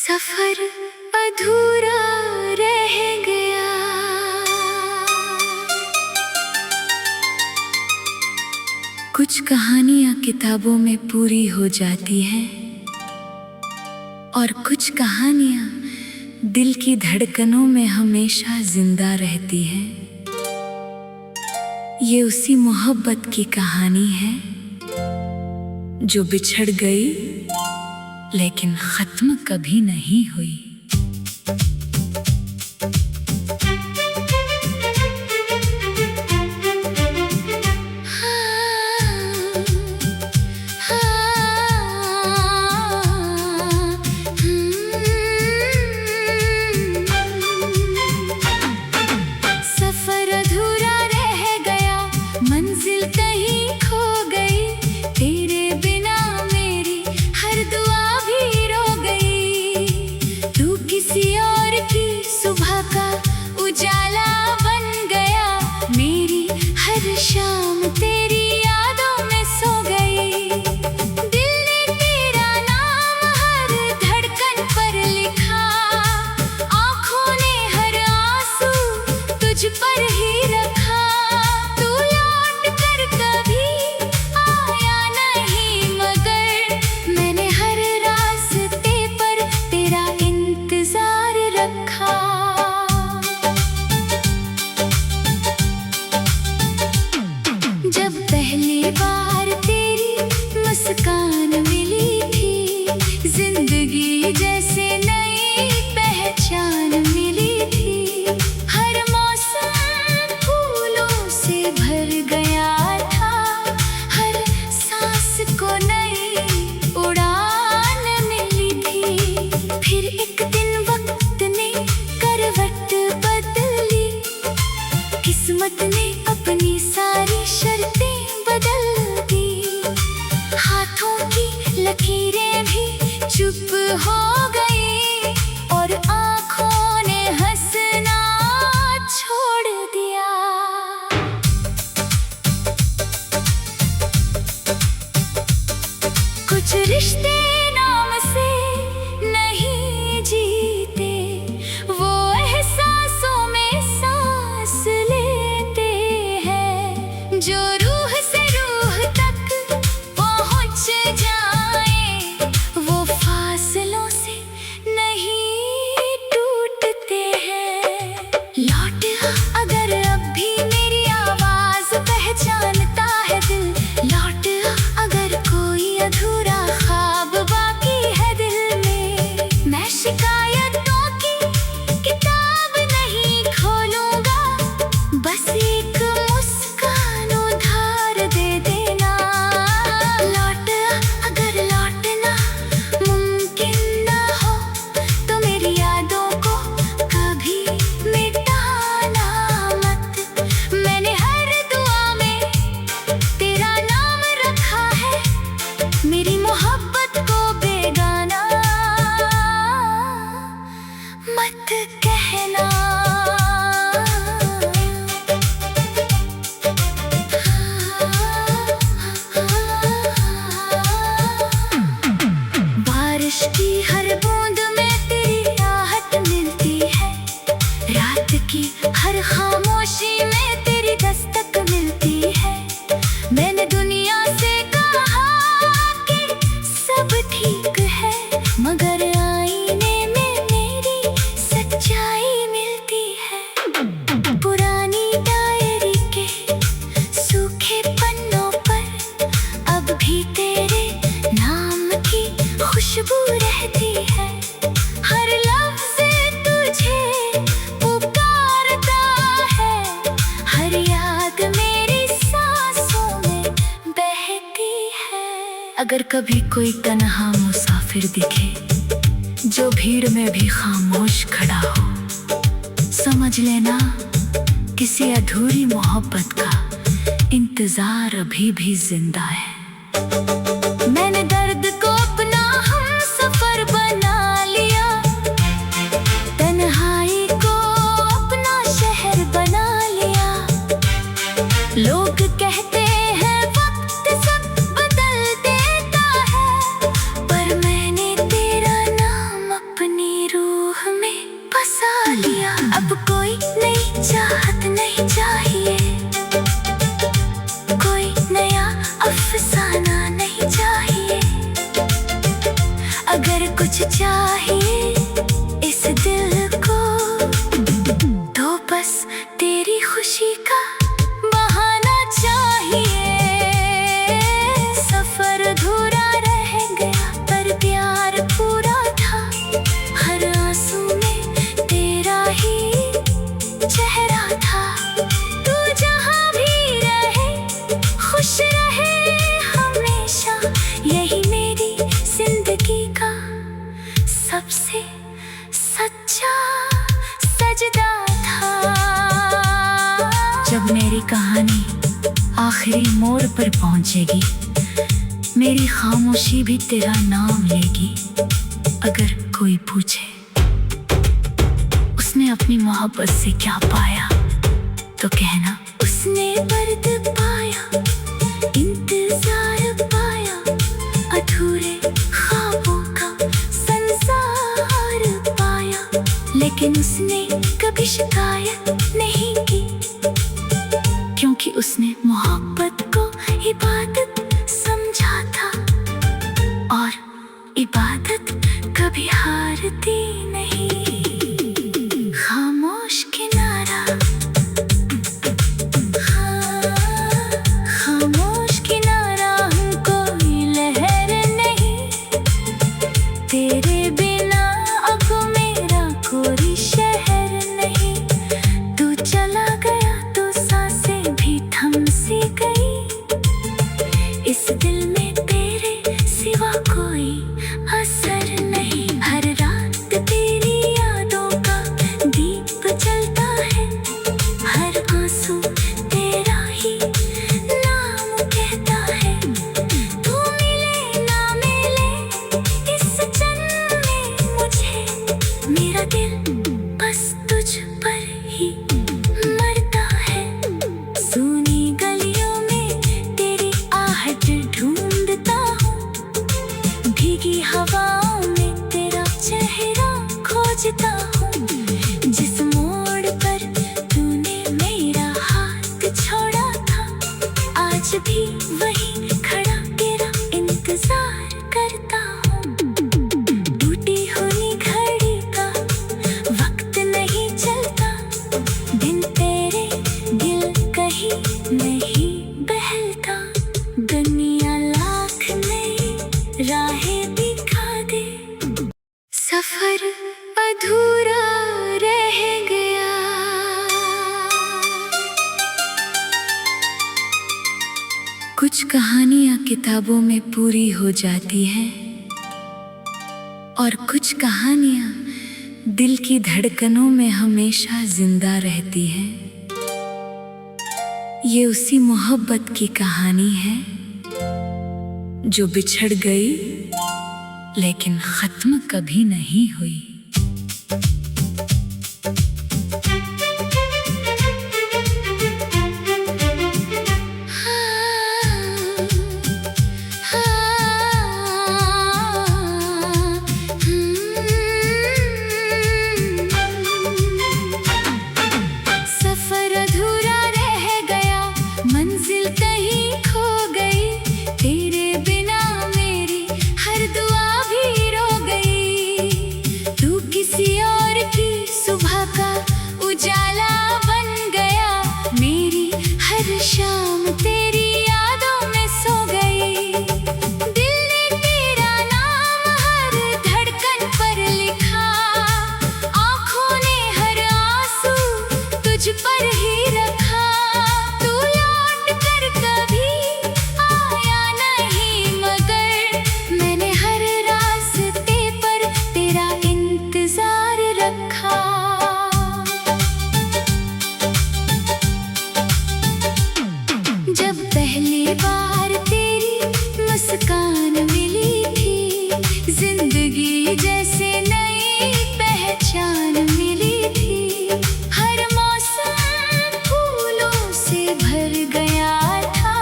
सफर अधूरा रह गया। कुछ कहानियां किताबों में पूरी हो जाती हैं और कुछ कहानियां दिल की धड़कनों में हमेशा जिंदा रहती हैं। ये उसी मोहब्बत की कहानी है जो बिछड़ गई लेकिन खत्म कभी नहीं हुई। सफर अधूरा रह गया, मंजिल कहीं खो गई, तेरे बिना मेरी हर दुआ भी रो गई। तू किसी और की सुबह का उजाला बन गया, मेरी हर शाम तेरी यादों में सो गई। दिल ने तेरा नाम हर धड़कन पर लिखा, आँखों ने हर आंसू तुझ पर ही रखा। तू लौट कर कभी आया नहीं, मगर मैंने हर रास्ते पर तेरा इंतजार रखा। जब पहली बार तेरी मुस्कान मिली थी, जिंदगी जैसे नई पहचान मिली थी। हर मौसम फूलों से भर गया था, हर सांस को नई उड़ान मिली थी। फिर एक दिन वक्त ने करवट बदली, किस्मत ने अपनी सारी शर्तें बदल दी। हाथों की लकीरें भी चुप हो गई और आँखों ने हंसना छोड़ दिया। कुछ रिश्ते नाम से नहीं जीते, वो एहसासों में सांस लेते हैं। जो रूह से रूह तक पहुंच जाए, वो फासलों से नहीं टूटते हैं। लौट आ अगर अब भी मेरी आवाज पहचानता है दिल, लौट आ अगर कोई अधूरा ख्वाब बाकी है दिल में। मैं शिकायतों की किताब नहीं खोलूंगा, बस एक मुस्कान उधार दे देना। लौट आ अगर लौटना मुमकिन ना हो, तो मेरी यादों को कभी मिटाना मत। मैंने हर दुआ में तेरा नाम रखा है, मेरी मोहब्बत को बेगाना मत कहना। बारिश की हर बूंद में तेरी आहट मिलती है, रात की हर खामोशी में तेरी दस्तक मिलती है। मैंने दुनिया से कहा कि सब ठीक है, मगर आईने में मेरी सच्चाई मिलती है। पुरानी डायरी के सूखे पन्नों पर अब भी तेरे नाम की खुशबू रहती है। हर लफ्ज़ तुझे पुकारता है, हर याद मेरी सांसों में बहती है। अगर कभी कोई तन्हा मुसाफिर दिखे, जो भीड़ में भी खामोश खड़ा हो, समझ लेना किसी अधूरी मोहब्बत का इंतजार अभी भी जिंदा है। मैंने दर्द को अपना हमसफर बना लिया, तन्हाई को अपना शहर बना लिया। लोग कहते हैं वक्त सब बदल देता है, पर मैंने तेरा नाम अपने कुछ चाहिए इस दिल को, तो बस तेरी खुशी का बहाना चाहिए। सफर अधूरा रह गया पर प्यार पूरा था, हर आंसू में तेरा ही चेहरा था। तू जहाँ भी रहे खुश रहे हमेशा, यही मेरी जिंदगी का सबसे सच्चा सजदा था। जब मेरी कहानी आखिरी मोड़ पर पहुंचेगी, मेरी खामोशी भी तेरा नाम लेगी। अगर कोई पूछे उसने अपनी मोहब्बत से क्या पाया, तो कहना उसने दर्द पाया, इंतजार पाया, अधूरे ख्वाबों का संसार पाया। लेकिन उसने कभी शिकायत नहीं की, क्योंकि उसने मोहब्बत को इबादत समझा था, और इबादत कभी हारती नहीं। खामोश किनारा, खामोश किनारा, कोई लहर नहीं, तेरे बिना अब मेरा कोई शहर नहीं। तू चला गया तो सांसें भी थम सी गई, इस दिल में तेरे सिवा कोई असर नहीं। हर रात तेरी यादों का दीप जलता है, हर आंसू तेरा ही नाम कहता है। तू मिले ना मिले इस जन्म में मुझे, मेरा दिल बस तुझ पर ही मरता है। सूनी गलियों में तेरी आहट ढूंढता हूँ, भीगी हवाओं में तेरा चेहरा खोजता हूँ। जिस मोड़ पर तूने मेरा हाथ छोड़ा था, आज भी वही खड़ा तेरा इंतजार करता हूँ। टूटी हुई घड़ी का वक्त नहीं चलता, दिन तेरे दिल कहीं नहीं बहलता। दुनिया लाख नई राहें दिखा दे, सफर अधूरा रह गया। कुछ कहानियां किताबों में पूरी हो जाती हैं, और कुछ कहानियां दिल की धड़कनों में हमेशा जिंदा रहती हैं। ये उसी मोहब्बत की कहानी है जो बिछड़ गई लेकिन खत्म कभी नहीं हुई। सफर अधूरा रह गया, मंजिल कहीं खो गई, तेरे बिना मेरी हर दुआ भी रो गई। तू किसी और की सुबह का उजाला बन गया, मेरी हर शाम तेरी यादों में सो गई। दिल ने तेरा नाम हर धड़कन पर लिखा, आँखों ने हर आंसू तुझ पर ही रखा। तू लौट कर कभी आया नहीं, मगर मैंने हर रास्ते पर तेरा इंतजार रखा। जब पहली बार तेरी मुस्कान मिली थी, जिंदगी जैसे नई पहचान मिली थी। हर मौसम फूलों से भर गया था,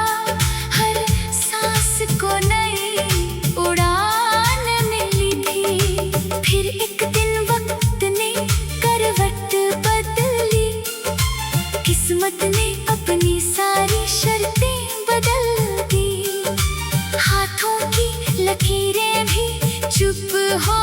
हर सांस को नई उड़ान मिली थी। फिर एक दिन वक्त ने करवट बदली, किस्मत ने अपनी सारी शर्तें बदल दी। हाथों की लकीरें भी चुप हो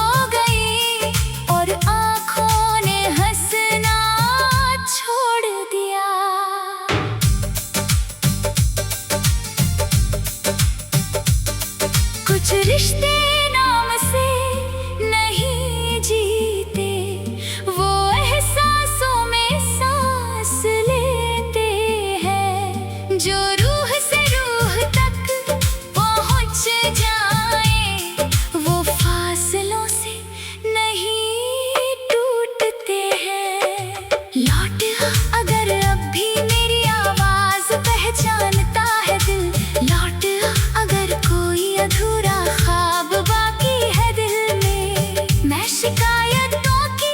शिकायतों की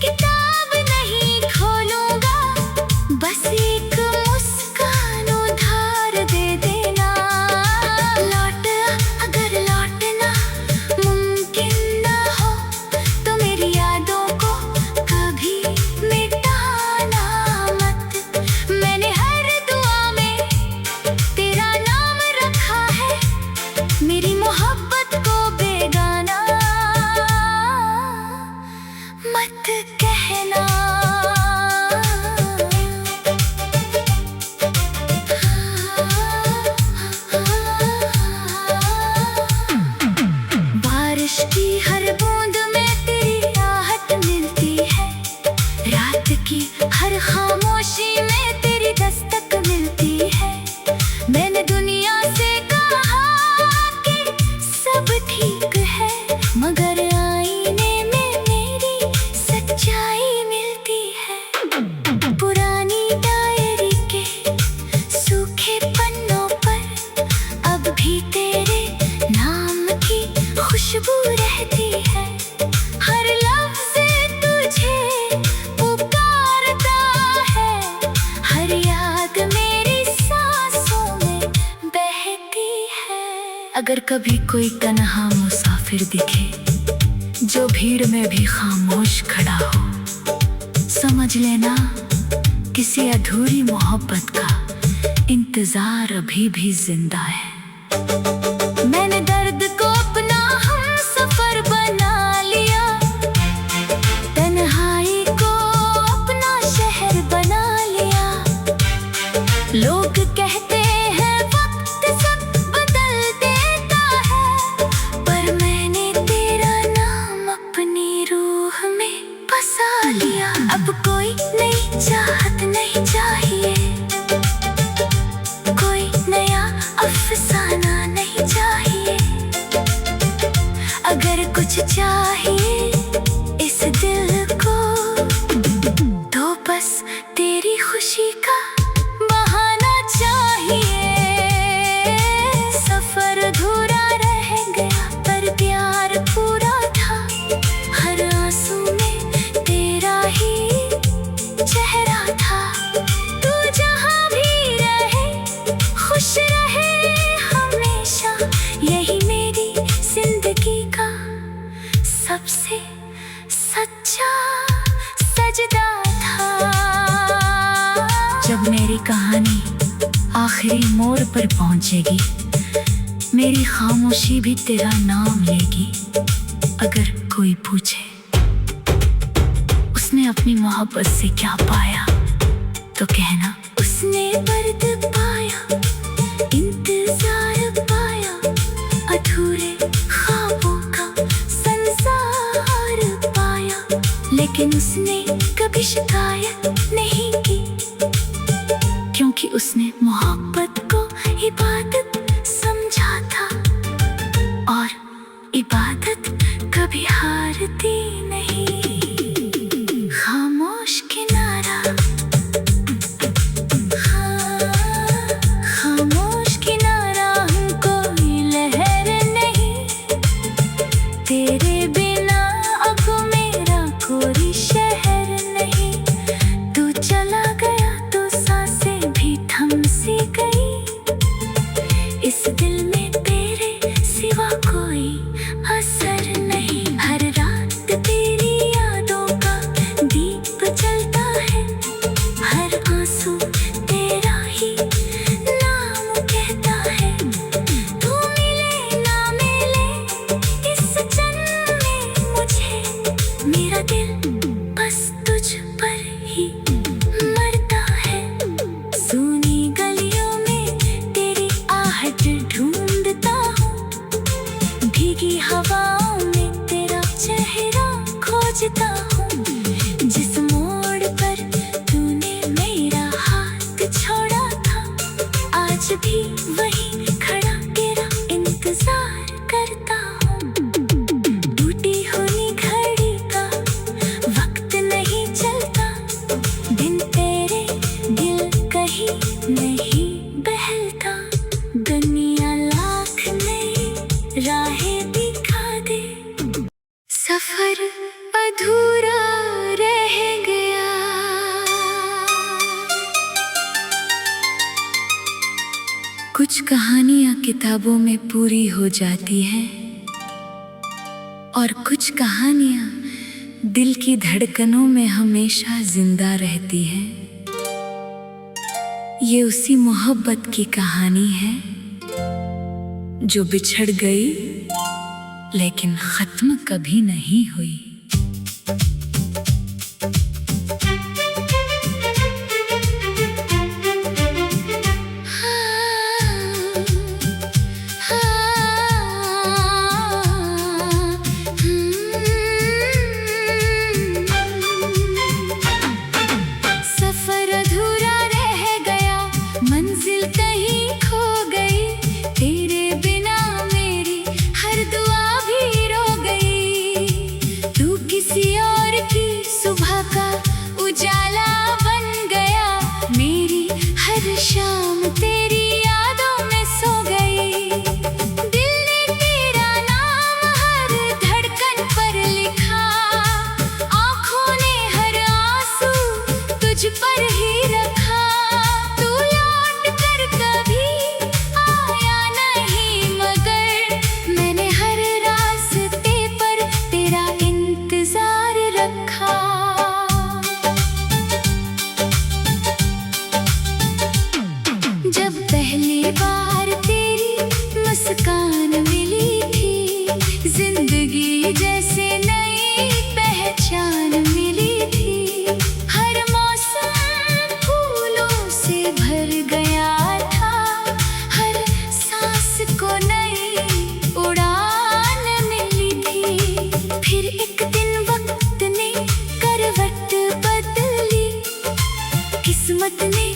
किताब नहीं खोलूंगा, बस एक मुस्कान उधार दे देना। लौट अगर लौटना मुमकिन ना हो तो मेरी यादों को कभी मिटाना मत। मैंने हर दुआ में तेरा नाम रखा है, मेरी मोहब्बत को बेगाना मत कहना। बारिश की हर बूंद में तेरी आहट मिलती है, रात की हर खामोशी में तेरी दस्तक मिलती है। मैंने दुनिया से कहा कि सब ठीक है, मगर आईने में मेरी सच्चाई मिलती है। पुरानी डायरी के सूखे पन्नों पर अब भी तेरे नाम की खुशबू रहती है। हर लफ्ज़ तुझे पुकारता है, हर याद मेरी सांसों में बहती है। अगर कभी कोई तन्हा मुसाफिर दिखे जो भीड़ में भी खामोश खड़ा हो, समझ लेना किसी अधूरी मोहब्बत का इंतजार अभी भी जिंदा है। मैंने दर्द को अपना हमसफर बना लिया, तन्हाई को अपना शहर बना लिया। लोग कहते हैं वक्त सब बदल देता है, पर मैंने तेरा नाम अपनी रूह में बसा लिया। अब कोई नई चाहत नहीं चाहिए, कोई नया अफसाना नहीं चाहिए। अगर कुछ चाहिए इस दिल को तो बस तेरी खुशी का बहाना चाहिए। सफर अधूरा रह गया पर प्यार पूरा था, हर आंसू में तेरा ही चेहरा था। तू जहाँ भी रहे खुश रहे हमेशा, यही मेरी जिंदगी का सबसे सच्चा सजदा था। जब मेरी कहानी आखिरी मोड़ पर पहुंचेगी, मेरी खामोशी भी तेरा नाम लेगी। अगर कोई पूछे उसने अपनी मोहब्बत से क्या पाया, तो कहना उसने दर्द पाया, इंतजार पाया, अधूरे ख्वाबों का संसार पाया। लेकिन उसने कभी शिकायत नहीं की, क्योंकि उसने मोहब्बत को इबादत समझा था, और इबादत कभी हारती नहीं। खामोश किनारा, खामोश किनारा, कोई लहर नहीं। तेरे बिना अब मेरा कोई शहर नहीं। तू चला गया तो सांसें भी थम सी गई। इस दिल में तेरे सिवा कोई असर नहीं। हर रात तेरी यादों का दीप जलता है, हर आंसू तेरा ही नाम कहता है। तू मिले ना मिले इस जन्म में मुझे, मेरा दिल बस तुझ पर ही मरता है। सूनी गलियों में तेरी आहट ढूंढता हूँ, भीगी हवाओं में तेरा चेहरा खोजता हूँ। जिस मोड़ पर तूने मेरा हाथ छोड़ा था, आज भी वही खड़ा तेरा इंतजार करता हूँ। टूटी हुई घड़ी का वक्त नहीं चलता, दिन तेरे दिल कहीं नहीं बहलता। दुनिया लाख नई राहें दिखा दे, सफर अधूरा रह गया। कुछ कहानियां किताबों में पूरी हो जाती हैं और कुछ कहानियां दिल की धड़कनों में हमेशा जिंदा रहती हैं। ये उसी मोहब्बत की कहानी है जो बिछड़ गई लेकिन खत्म कभी नहीं हुई। सफर अधूरा रह गया, मंजिल कहीं खो गई, तेरे बिना मेरी हर दुआ भी रो गई। तू किसी और की सुबह का उजाला बन गया, मेरी हर शाम तेरी यादों में सो गई। दिल ने तेरा नाम हर धड़कन पर लिखा, आँखों ने हर आंसू तुझ पर ही रखा। तू लौट कर कभी आया नहीं, मगर मैंने हर रास्ते पर तेरा इंतजार रखा। जब पहली बार तेरी मुस्कान मिली थी, जिंदगी जैसे नई पहचान मिली थी। हर मौसम फूलों से भर गया था, हर सांस को नई उड़ान मिली थी। फिर एक दिन वक्त ने करवट बदली, किस्मत ने